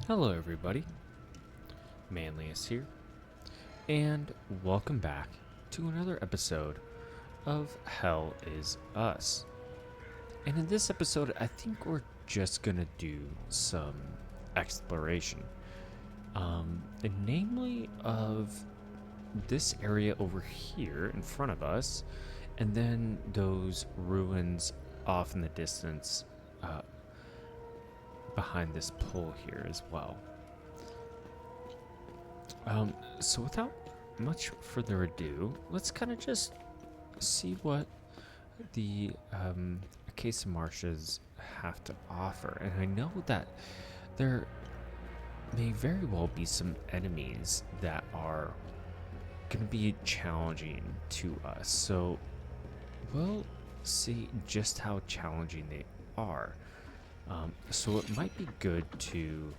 Hello everybody, Manlius here, and welcome back to another episode of Hell is Us. And in this episode, I think we're just gonna do some exploration, and namely of this area over here in front of us, and then those ruins off in the distance behind this pole here as well. So without much further ado, let's kind of just see what the Acacia Marshes have to offer. And I know that there may very well be some enemies that are going to be challenging to us. So we'll see just how challenging they are. So it might be good to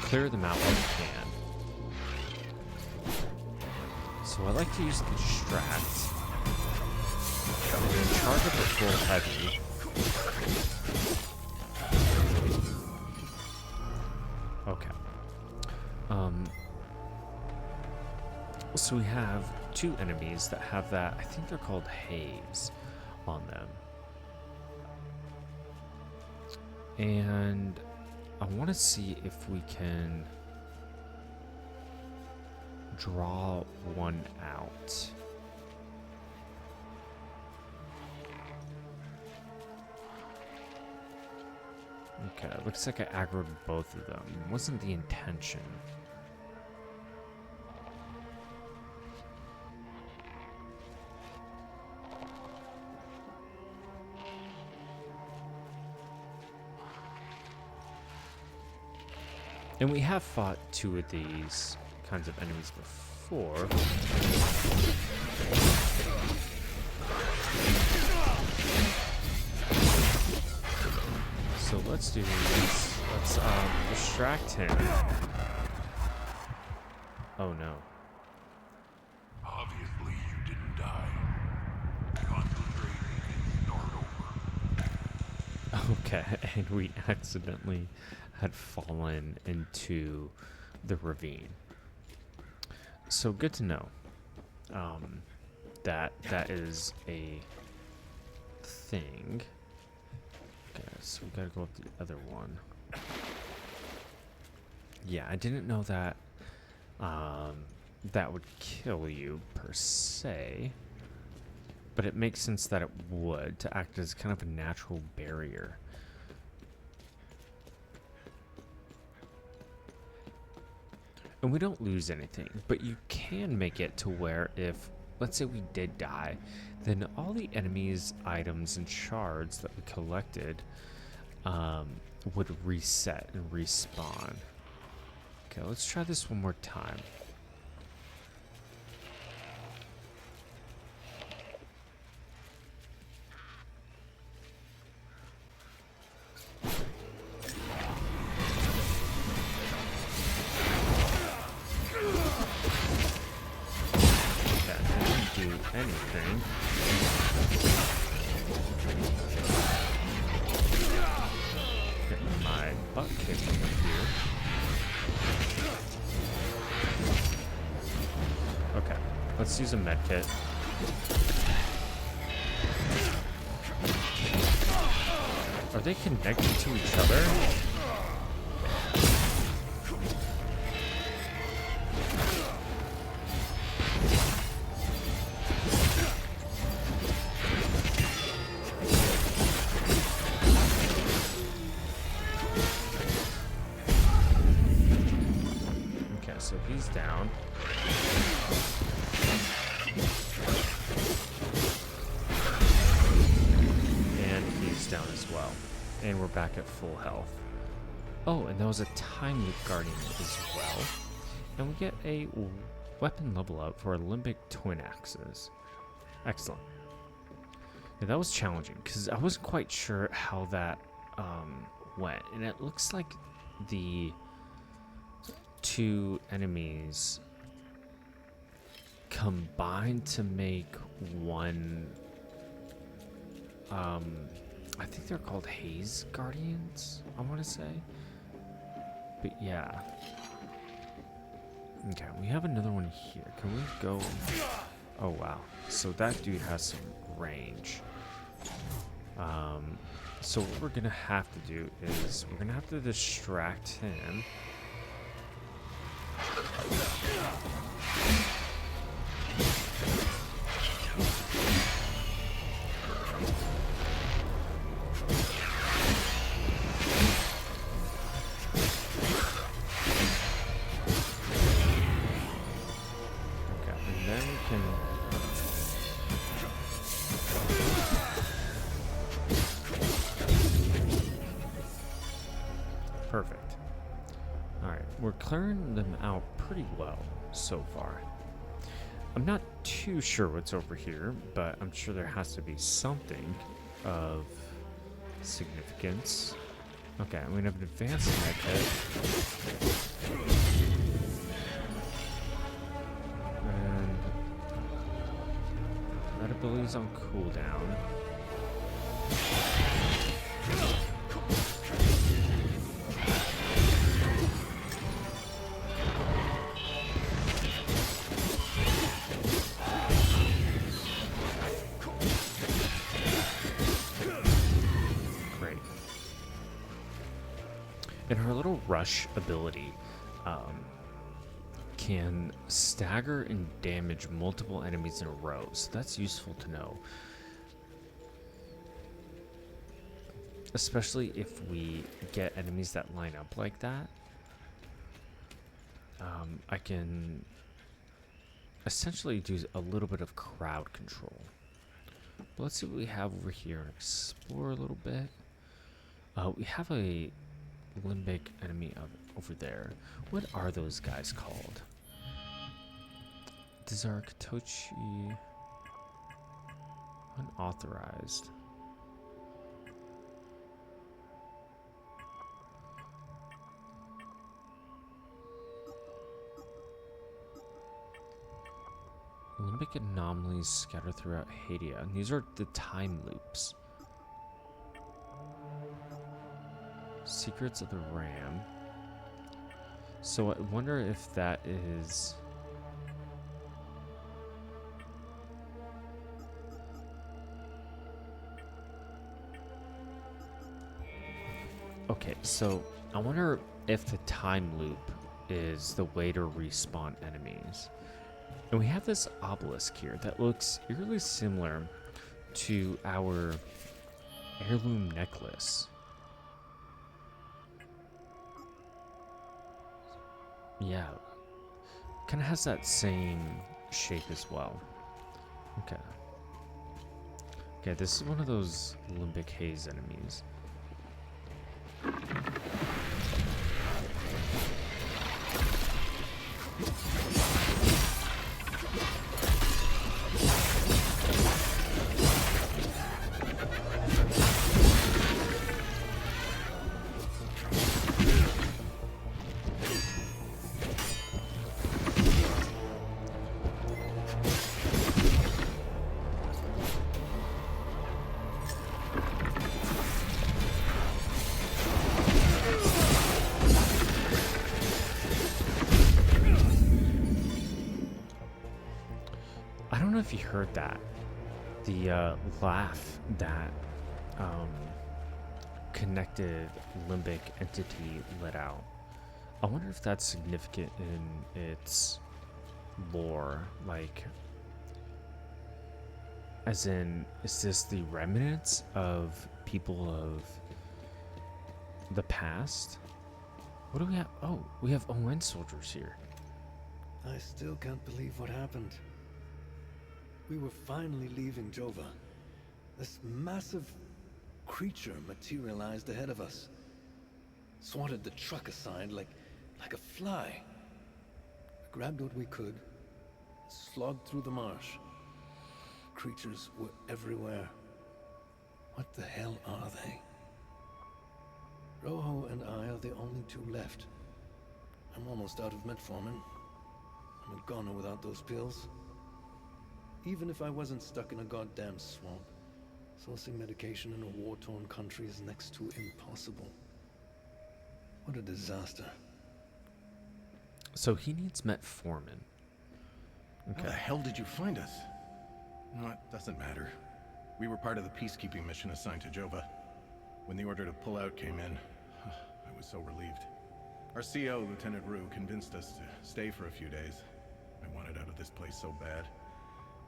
clear them out while we can. So I like to use the distract. I'm going to charge up at full heavy. Okay. So we have two enemies that have that, I think they're called haze on them. And I want to see if we can draw one out. Okay, it looks like I aggroed both of them. It wasn't the intention. And we have fought two of these kinds of enemies before. So let's do this. Let's distract him. Oh no. Obviously you didn't die. Concentrate and start over. Okay, and we accidentally had fallen into the ravine. So good to know that is a thing. Okay, so we gotta go up the other one. Yeah, I didn't know that that would kill you per se, but it makes sense that it would, to act as kind of a natural barrier. And we don't lose anything, but you can make it to where if, let's say we did die, then all the enemies, items, and shards that we collected would reset and respawn. Okay, let's try this one more time. Anything. Getting my butt kicked over here. Okay, let's use a med kit. Are they connected to each other? So he's down. And he's down as well. And we're back at full health. Oh, and there was a time loop guardian as well. And we get a weapon level up for Limbic twin axes. Excellent. Yeah, that was challenging because I wasn't quite sure how that went. And it looks like the two enemies combined to make one. I think they're called Haze Guardians, I want to say. But yeah. Okay, we have another one here. Can we go? Oh wow. So that dude has some range. So what we're gonna have to do is we're gonna have to distract him. Perfect. Alright, we're clearing them out pretty well so far. I'm not too sure what's over here, but I'm sure there has to be something of significance. Okay, I'm gonna have an advanced mech head. And that ability's on cooldown. And her little rush ability can stagger and damage multiple enemies in a row, so that's useful to know. Especially if we get enemies that line up like that. I can essentially do a little bit of crowd control. But let's see what we have over here and explore a little bit. We have a limbic enemy over there. What are those guys called? Dizarktochi unauthorized. Limbic anomalies scattered throughout Hadea. And these are the time loops. Secrets of the Ram. So I wonder if that is... Okay, so I wonder if the time loop is the way to respawn enemies. And we have this obelisk here that looks eerily similar to our heirloom necklace. Yeah, kind of has that same shape as well. Okay. Okay, this is one of those limbic haze enemies. I don't know if you heard that. The laugh that connected limbic entity let out. I wonder if that's significant in its lore. Like, as in, is this the remnants of people of the past? What do we have? Oh, we have ON soldiers here. I still can't believe what happened. We were finally leaving Jova. This massive creature materialized ahead of us. Swatted the truck aside like a fly. Grabbed what we could, slogged through the marsh. Creatures were everywhere. What the hell are they? Rojo and I are the only two left. I'm almost out of metformin. I'm a goner without those pills. Even if I wasn't stuck in a goddamn swamp, sourcing medication in a war-torn country is next to impossible. What a disaster. So he needs metformin. How the hell did you find us? No, it doesn't matter. We were part of the peacekeeping mission assigned to Jova. When the order to pull out came in, I was so relieved. Our CO, Lieutenant Rue, convinced us to stay for a few days. I wanted out of this place so bad.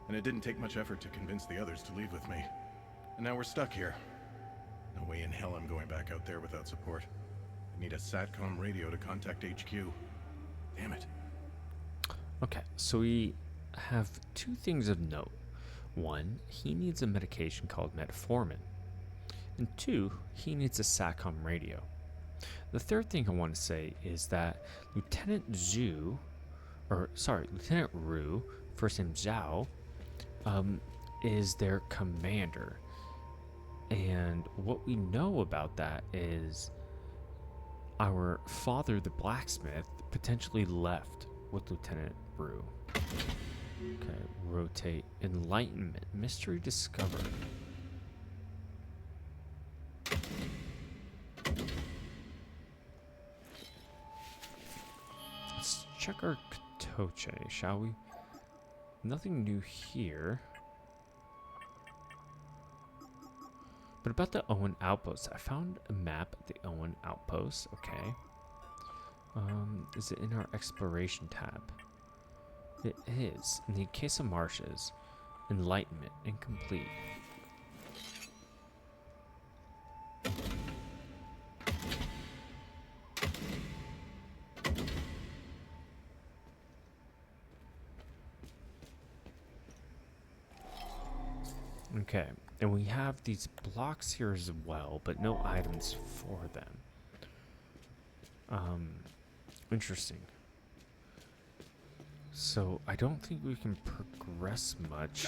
And it didn't take much effort to convince the others to leave with me. And now we're stuck here. No way in hell I'm going back out there without support. I need a SATCOM radio to contact HQ. Damn it. Okay, so we have two things of note. One, he needs a medication called metformin. And two, he needs a SATCOM radio. The third thing I want to say is that Lieutenant Rue, first name Zhao, is their commander. And what we know about that is our father, the blacksmith, potentially left with Lieutenant Rue. Okay, rotate. Enlightenment. Mystery discovered. Let's check our Katoche, shall we? Nothing new here. But about the Owen Outpost, I found a map of the Owen Outpost. Okay. Is it in our exploration tab? It is. In the Acacia Marshes. Enlightenment. Incomplete. Okay, and we have these blocks here as well, but no items for them. Interesting. So I don't think we can progress much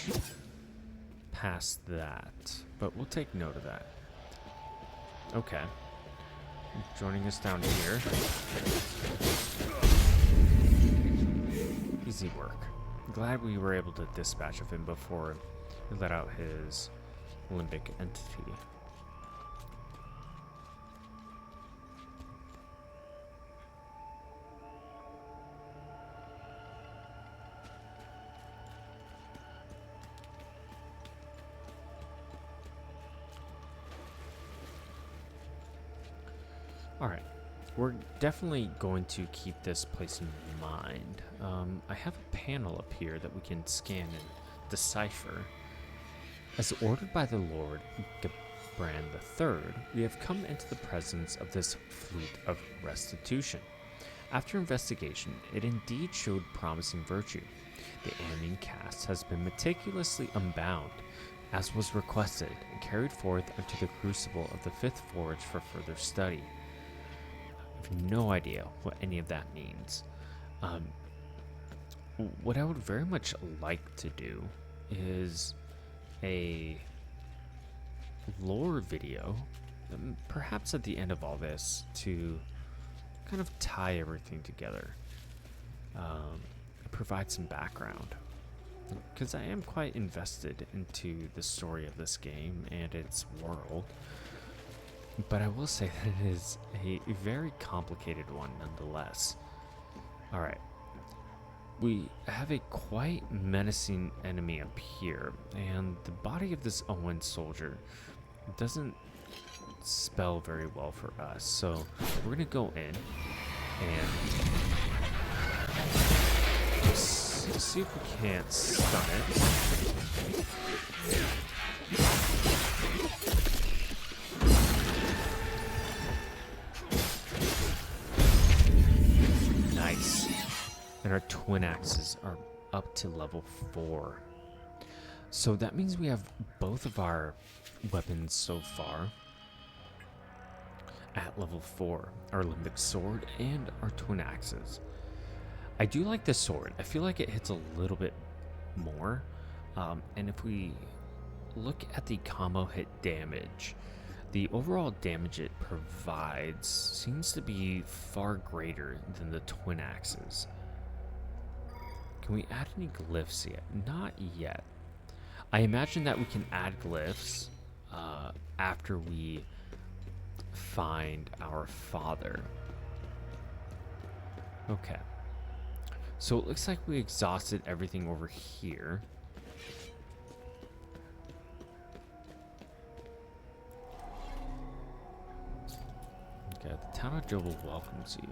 past that, but we'll take note of that. Okay. Joining us down here. Easy work. Glad we were able to dispatch of him before he let out his limbic entity. Alright, we're definitely going to keep this place in mind. I have a panel up here that we can scan and decipher. As ordered by the Lord Gabran III, we have come into the presence of this fleet of restitution. After investigation, it indeed showed promising virtue. The alien cast has been meticulously unbound, as was requested, and carried forth unto the crucible of the fifth forge for further study. I have no idea what any of that means. What I would very much like to do is a lore video, perhaps at the end of all this, to kind of tie everything together, provide some background, because I am quite invested into the story of this game and its world. But I will say that it is a very complicated one nonetheless. Alright. We have a quite menacing enemy up here, and the body of this Owen soldier doesn't spell very well for us. So we're going to go in and see if we can't stun it. Nice. And our twin axes are up to level 4. So that means we have both of our weapons so far at level 4. Our limbic sword and our twin axes. I do like the sword. I feel like it hits a little bit more. And if we look at the combo hit damage, the overall damage it provides seems to be far greater than the twin axes. Can we add any glyphs yet? Not yet. I imagine that we can add glyphs after we find our father. Okay. So it looks like we exhausted everything over here. Okay, the town of Jova welcomes you.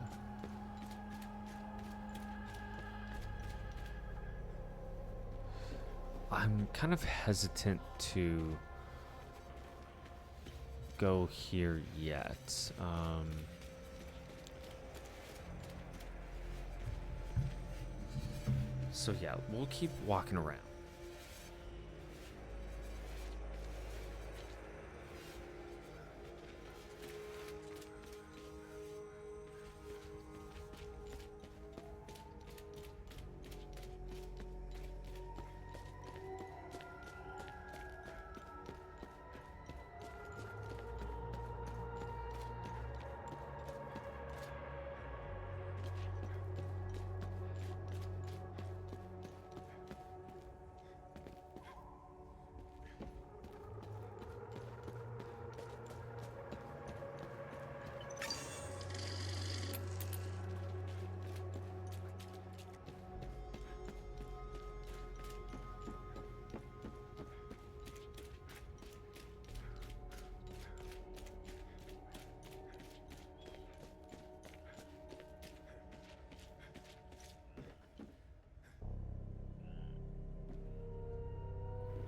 I'm kind of hesitant to go here yet. So yeah, we'll keep walking around.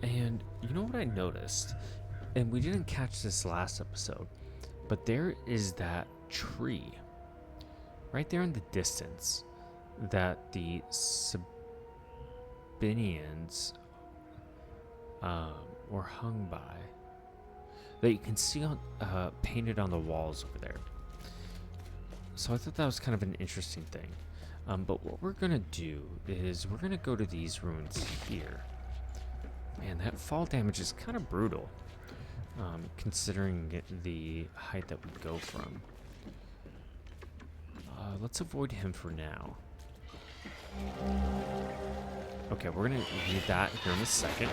And you know what I noticed? And we didn't catch this last episode, but there is that tree right there in the distance that the Sabinians were hung by, that you can see on, painted on the walls over there. So I thought that was kind of an interesting thing. But what we're going to do is we're going to go to these ruins here. Man, that fall damage is kind of brutal, considering the height that we go from. Let's avoid him for now. Okay, we're going to read that here in a second.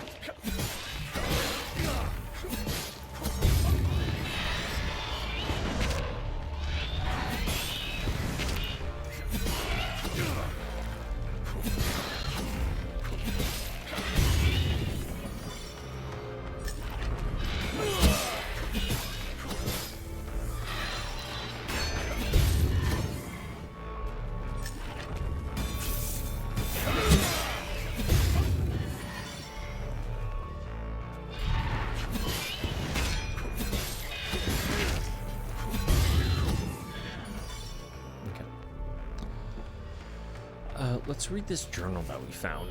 Let's read this journal that we found.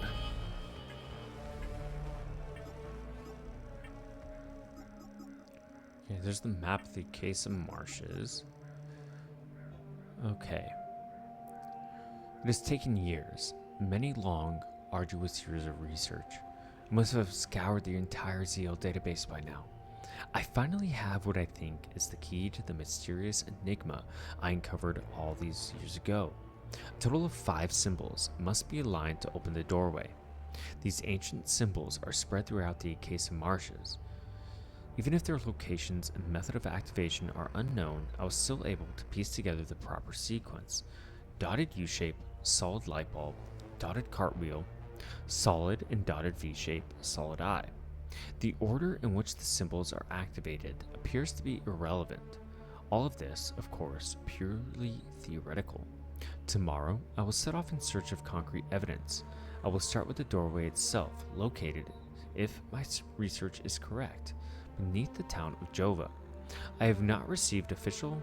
Okay, there's the map of the Casa Marshes. Okay. It has taken years, many long, arduous years of research. I must have scoured the entire Zeal database by now. I finally have what I think is the key to the mysterious enigma I uncovered all these years ago. A total of 5 symbols must be aligned to open the doorway. These ancient symbols are spread throughout the Casa Marshes. Even if their locations and method of activation are unknown, I was still able to piece together the proper sequence. Dotted U-shape, solid light bulb, dotted cartwheel, solid and dotted V-shape, solid eye. The order in which the symbols are activated appears to be irrelevant. All of this, of course, purely theoretical. Tomorrow, I will set off in search of concrete evidence. I will start with the doorway itself, located, if my research is correct, beneath the town of Jova. I have not received official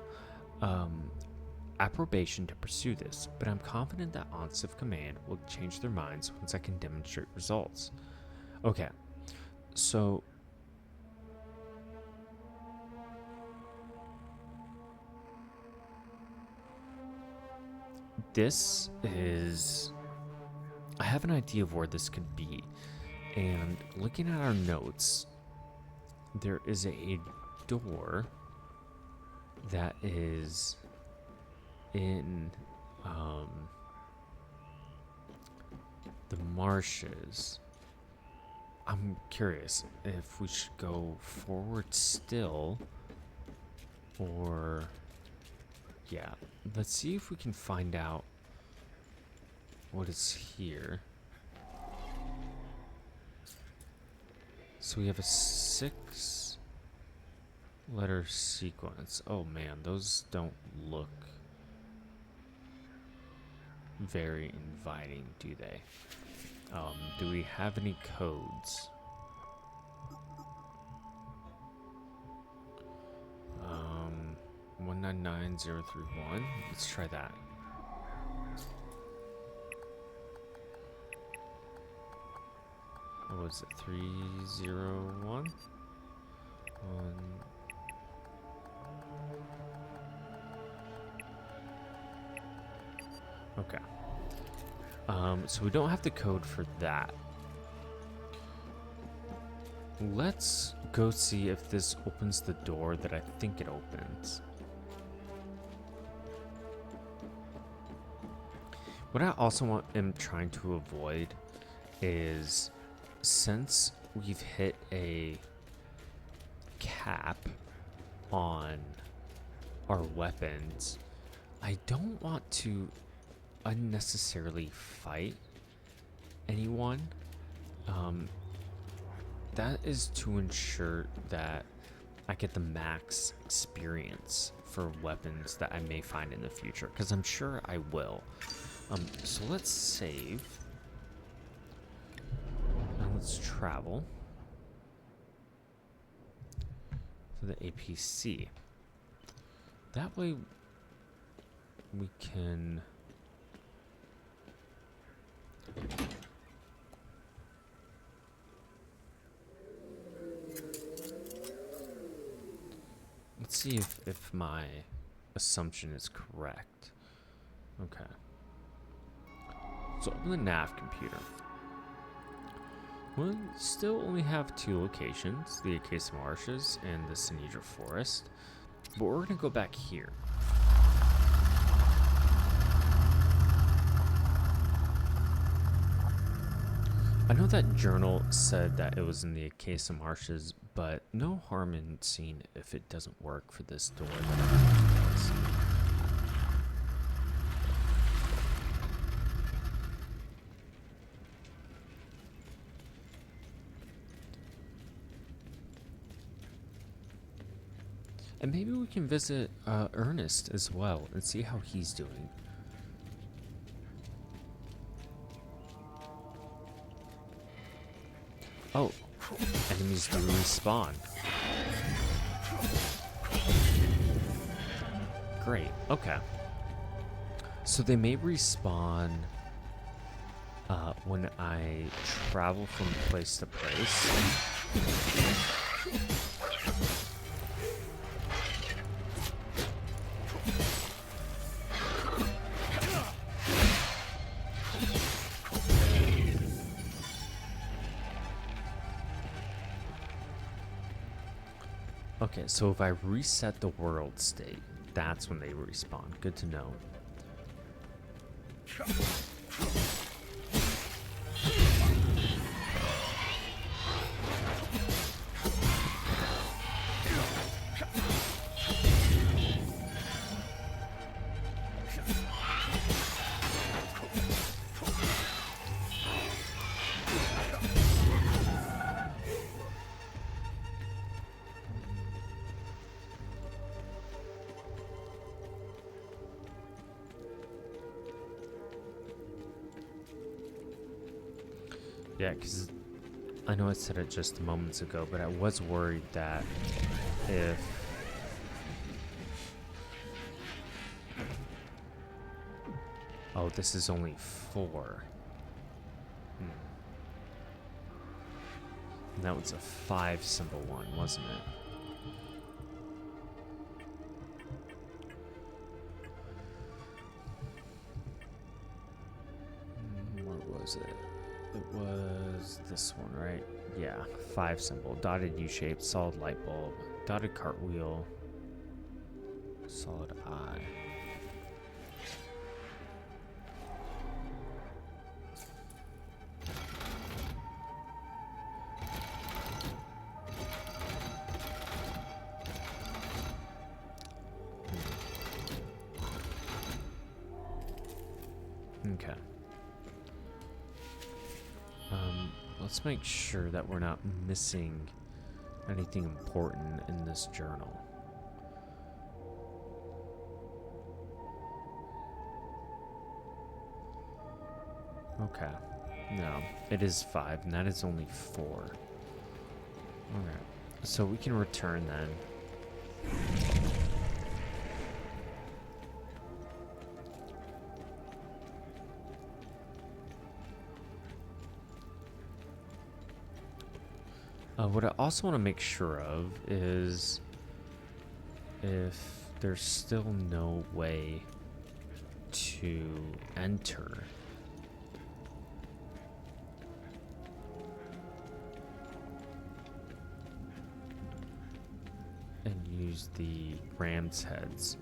approbation to pursue this, but I'm confident that Aunts of Command will change their minds once I can demonstrate results. Okay, so this is... I have an idea of where this could be, and looking at our notes, there is a door that is in the marshes. I'm curious if we should go forward still, or yeah, let's see if we can find out what is here. So we have a 6-letter sequence. Oh man, those don't look very inviting, do they? Do we have any codes? 199031. Let's try that. What was it? 301? Okay. So we don't have the code for that. Let's go see if this opens the door that I think it opens. What I also am trying to avoid is, since we've hit a cap on our weapons, I don't want to unnecessarily fight anyone. That is to ensure that I get the max experience for weapons that I may find in the future, because I'm sure I will. So let's save. And let's travel to the APC. That way we can... Let's see if my assumption is correct. Okay. So open the nav computer. We'll still only have 2 locations, the Acacia Marshes and the Sinedra Forest, but we're gonna go back here. I know that journal said that it was in the Acacia Marshes, but no harm in seeing if it doesn't work for this door that I think it does. And maybe we can visit Ernest as well and see how he's doing. Oh, enemies do respawn. Great, okay. So they may respawn when I travel from place to place. Okay, so if I reset the world state, that's when they respawn. Good to know. Yeah, because I know I said it just moments ago, but I was worried that if... Oh, this is only 4. And that was a 5 symbol one, wasn't it? What was it? It was this one, right? Yeah, 5 symbol, dotted U-shape, solid light bulb, dotted cartwheel, solid eye. Okay. Let's make sure that we're not missing anything important in this journal. Okay. No, it is 5, and that is only 4. Okay. So we can return then. What I also want to make sure of is if there's still no way to enter. And use the ram's heads.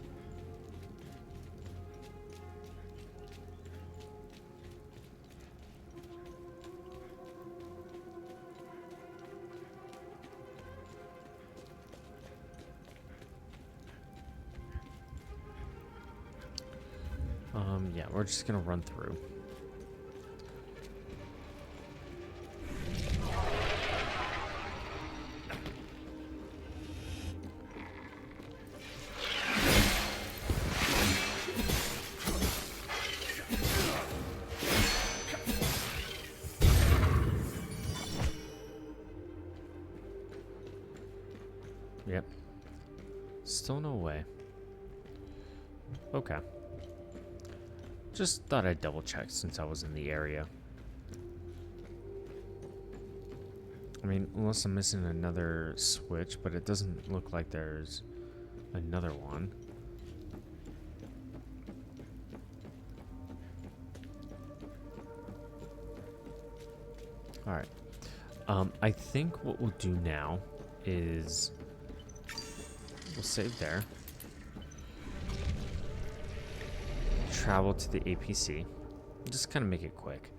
Yeah, we're just gonna run through. Yep. Still no way. Okay. Just thought I'd double check since I was in the area. I mean, unless I'm missing another switch, but it doesn't look like there's another one. Alright. I think what we'll do now is we'll save there. Travel to the APC. Just kind of make it quick.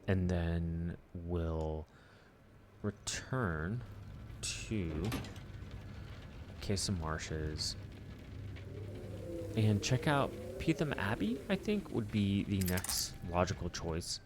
And then we'll return to Case of Marshes and check out Peetham Abbey, I think, would be the next logical choice.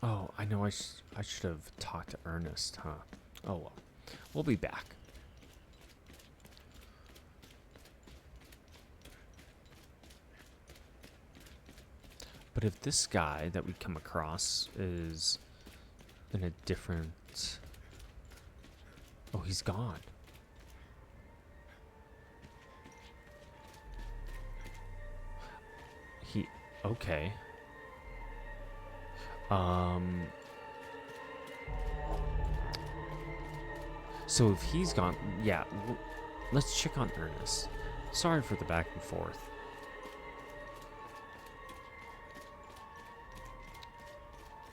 Oh, I know I should have talked to Ernest, huh? Oh well. We'll be back. But if this guy that we come across is in a different... Oh, he's gone. Okay. So if he's gone, yeah, let's check on Ernest. Sorry for the back and forth.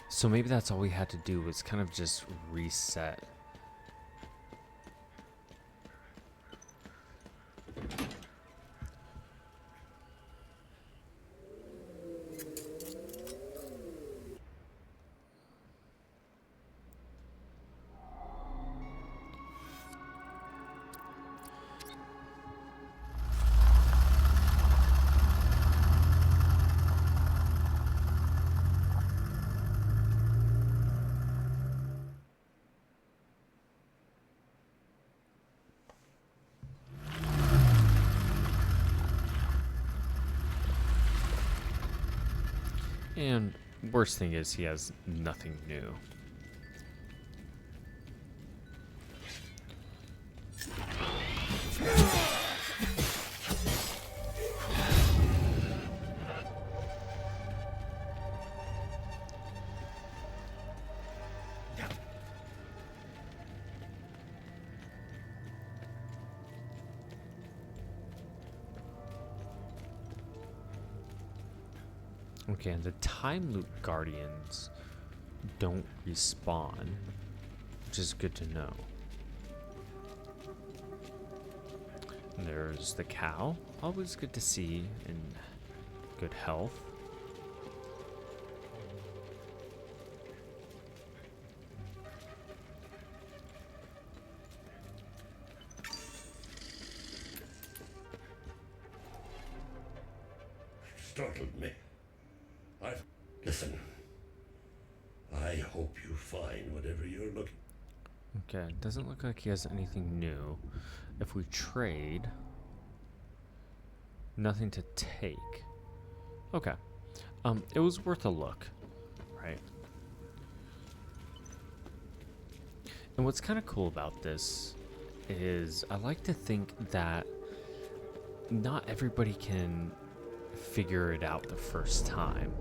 So maybe that's all we had to do was kind of just reset. And worst thing is he has nothing new. Okay, and the time loop guardians don't respawn, which is good to know. And there's the cow, always good to see in good health. Startled me. Listen. I hope you find whatever you're looking. Okay, it doesn't look like he has anything new. If we trade, nothing to take. Okay. It was worth a look, right? And what's kind of cool about this is I like to think that not everybody can figure it out the first time.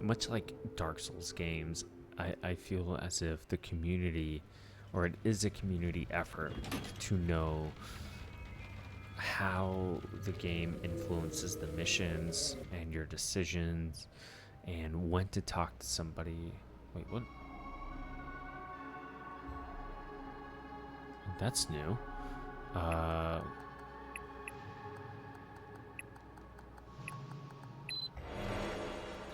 Much like Dark Souls games, I feel as if the community, or it is a community effort to know how the game influences the missions and your decisions and when to talk to somebody. Wait, what? That's new.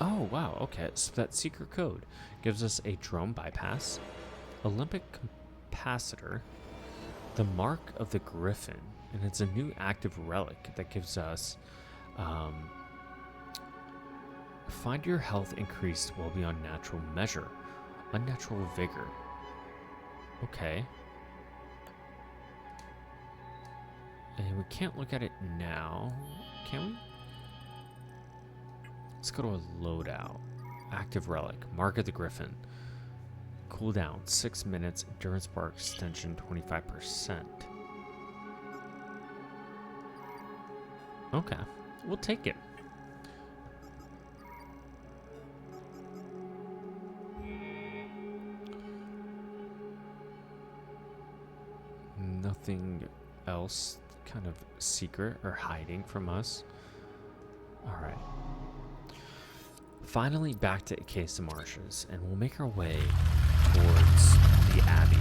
Oh, wow, okay, so that secret code gives us a drone bypass, Olympic capacitor, the mark of the griffin, and it's a new active relic that gives us find your health increased well beyond natural measure, unnatural vigor. Okay. And we can't look at it now, can we? Let's go to a loadout. Active relic, mark of the griffin. Cooldown 6 minutes, endurance bar extension 25%. Okay, we'll take it. Nothing else kind of secret or hiding from us. All right. Finally back to Acacia Marshes, and we'll make our way towards the Abbey.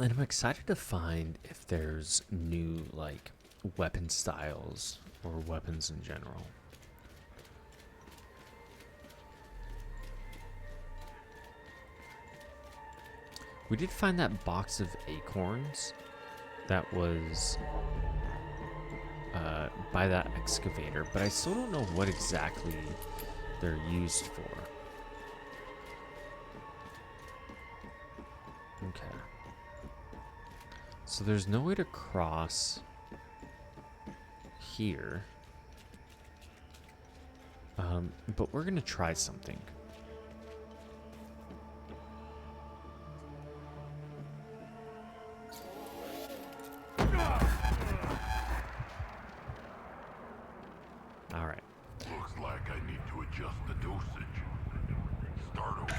And I'm excited to find if there's new, like, weapon styles or weapons in general. We did find that box of acorns that was by that excavator, but I still don't know what exactly they're used for. Okay. So there's no way to cross here. But we're gonna try something. All right. Looks like I need to adjust the dosage. Start over.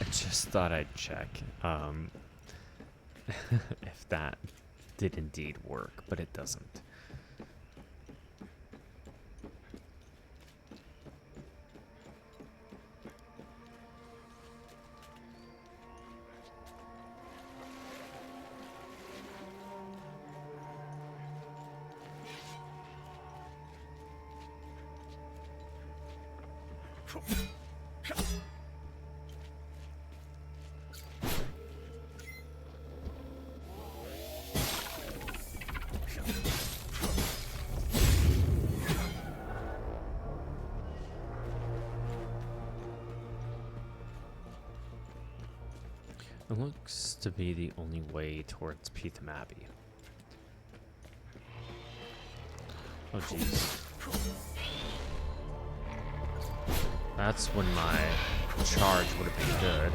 I just thought I'd check if that did indeed work, but it doesn't. It looks to be the only way towards Peetham Abbey. Oh jeez. That's when my charge would have been good.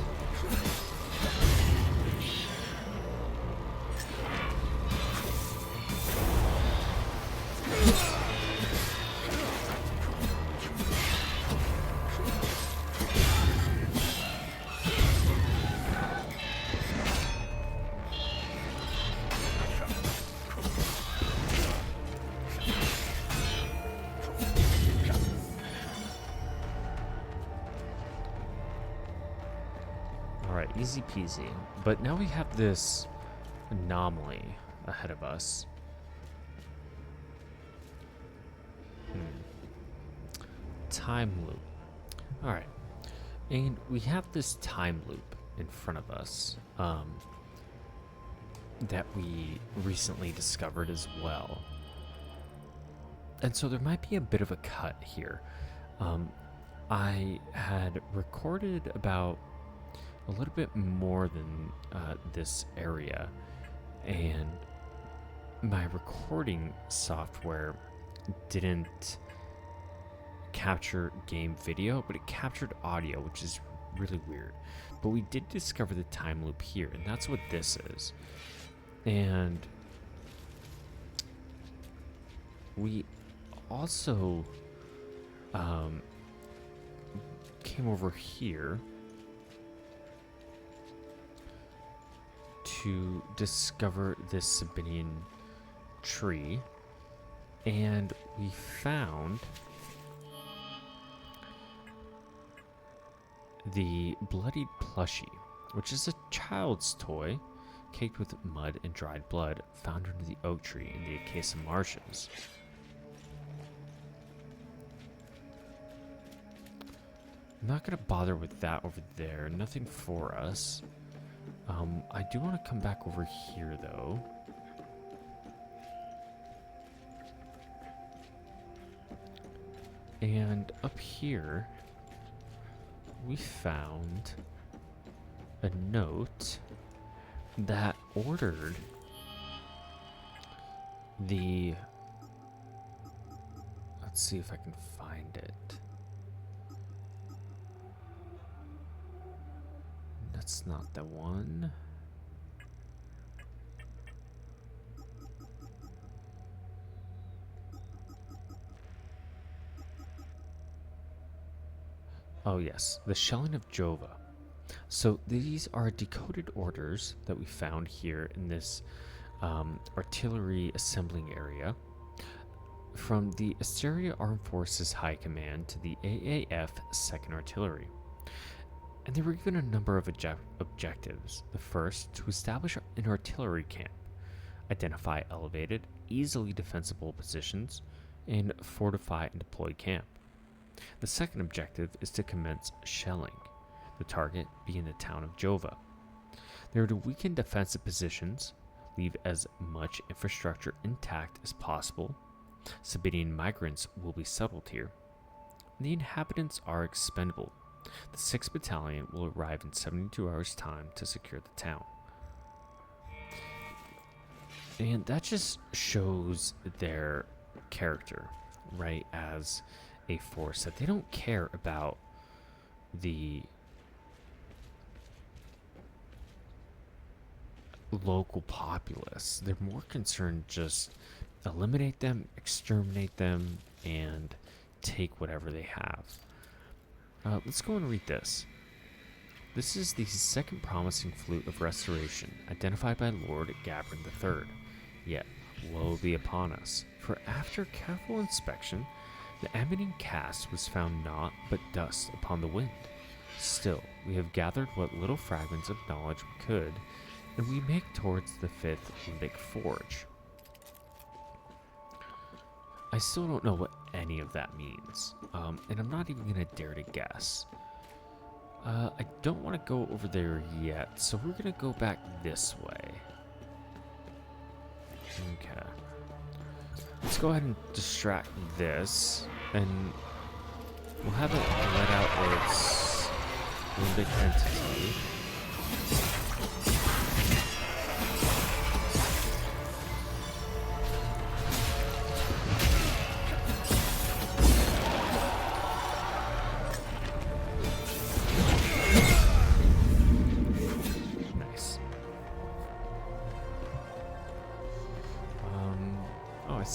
Alright, easy peasy. But now we have this anomaly ahead of us. Time loop. Alright. And we have this time loop in front of us that we recently discovered as well. And so there might be a bit of a cut here. I had recorded about a little bit more than this area, and my recording software didn't capture game video, but it captured audio, which is really weird. But we did discover the time loop here, and that's what this is. And we also came over here to discover this Sabinian tree, and we found the bloodied plushie, which is a child's toy caked with mud and dried blood found under the oak tree in the Acacia marshes. I'm not going to bother with that over there. Nothing for us. I do want to come back over here, though. And up here, we found a note that ordered the... Let's see if I can find it. That's not the one. Oh yes, the shelling of Jova. So these are decoded orders that we found here in this artillery assembling area from the Asteria Armed Forces High Command to the AAF 2nd Artillery. And they were given a number of objectives. The first, to establish an artillery camp, identify elevated, easily defensible positions, and fortify and deploy camp. The second objective is to commence shelling, the target being the town of Jova. They are to weaken defensive positions, leave as much infrastructure intact as possible. Sabinian migrants will be settled here. The inhabitants are expendable. The 6th Battalion will arrive in 72 hours' time to secure the town. And that just shows their character, right, as a force, that they don't care about the local populace. They're more concerned just eliminate them, exterminate them, and take whatever they have. Let's go and read this. This is the second promising flute of restoration, identified by Lord Gabrin III. Yet, woe be upon us, for after careful inspection, the emanating cast was found naught but dust upon the wind. Still, we have gathered what little fragments of knowledge we could, and we make towards the 5th Limbic Forge. I still don't know what any of that means, and I'm not even going to dare to guess. I don't want to go over there yet, so we're going to go back this way. Okay. Let's go ahead and distract this, and we'll have it let out its limbic entity.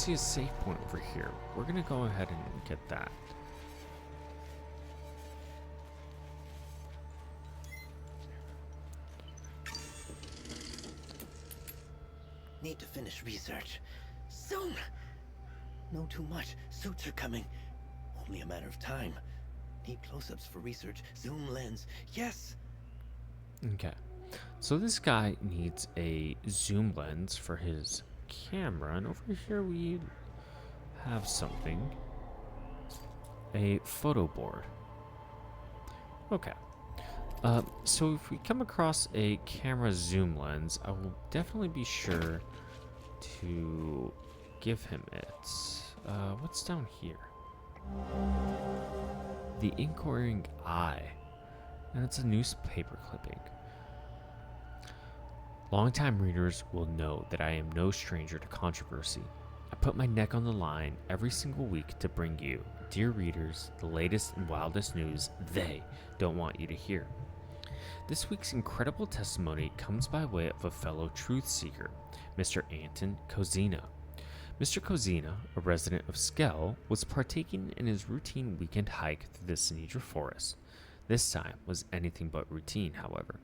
see a safe point over here. We're gonna go ahead and get that. Need to finish research. Soon! No too much. Suits are coming. Only a matter of time. Need close-ups for research. Zoom lens. Yes! Okay. So this guy needs a zoom lens for his camera. And over here we have something. A photo board. Okay. So if we come across a camera zoom lens, I will definitely be sure to give him it. What's down here? The Inquiring Eye. And it's a newspaper clipping. Longtime readers will know that I am no stranger to controversy. I put my neck on the line every single week to bring you, dear readers, the latest and wildest news they don't want you to hear. This week's incredible testimony comes by way of a fellow truth seeker, Mr. Anton Kozina. Mr. Kozina, a resident of Skell, was partaking in his routine weekend hike through the Sinedra forest. This time was anything but routine, however.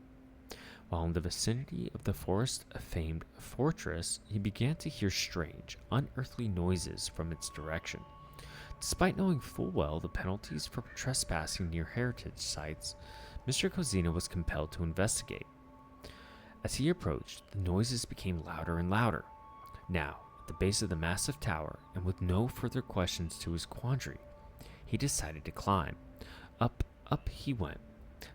While in the vicinity of the forest-famed fortress, he began to hear strange, unearthly noises from its direction. Despite knowing full well the penalties for trespassing near heritage sites, Mr. Kozina was compelled to investigate. As he approached, the noises became louder and louder. Now, at the base of the massive tower, and with no further questions to his quandary, he decided to climb. Up he went,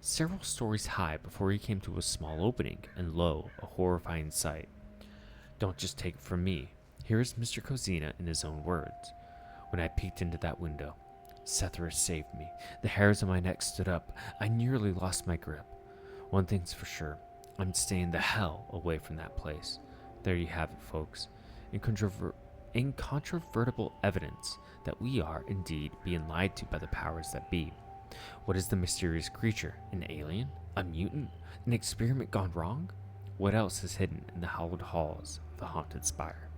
several stories high before he came to a small opening, and lo, a horrifying sight. Don't just take it from me. Here is Mr. Kozina in his own words. When I peeked into that window, Sethra saved me. The hairs on my neck stood up. I nearly lost my grip. One thing's for sure. I'm staying the hell away from that place. There you have it, folks. Incontrovertible evidence that we are indeed being lied to by the powers that be. What is the mysterious creature? An alien? A mutant? An experiment gone wrong? What else is hidden in the hallowed halls of the haunted spire?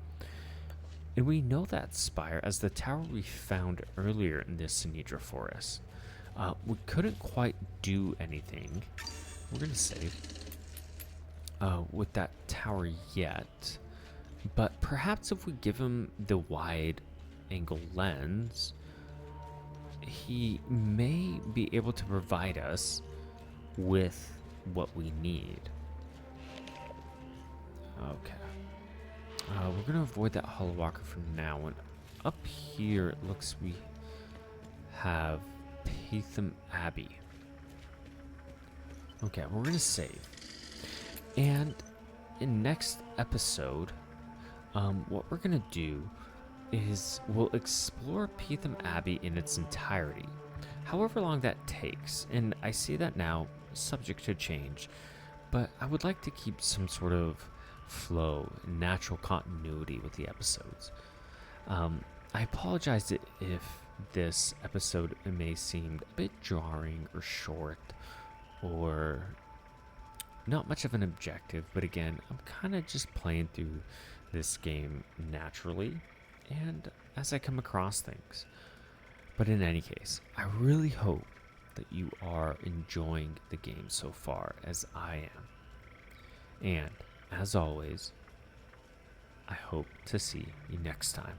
And we know that spire as the tower we found earlier in this Sinedra forest. We couldn't quite do anything. We're going to save with that tower yet. But perhaps if we give him the wide angle lens, he may be able to provide us with what we need. Okay. We're going to avoid that hollow walker for now. And up here, it looks we have Patham Abbey. Okay, we're going to save. And in next episode, what we're going to do is we'll explore Patham Abbey in its entirety, however long that takes. And I say that now, subject to change, but I would like to keep some sort of flow, natural continuity with the episodes. I apologize if this episode may seem a bit jarring or short or not much of an objective, but again, I'm kind of just playing through this game naturally and as I come across things. But in any case, I really hope that you are enjoying the game so far as I am. And as always, I hope to see you next time.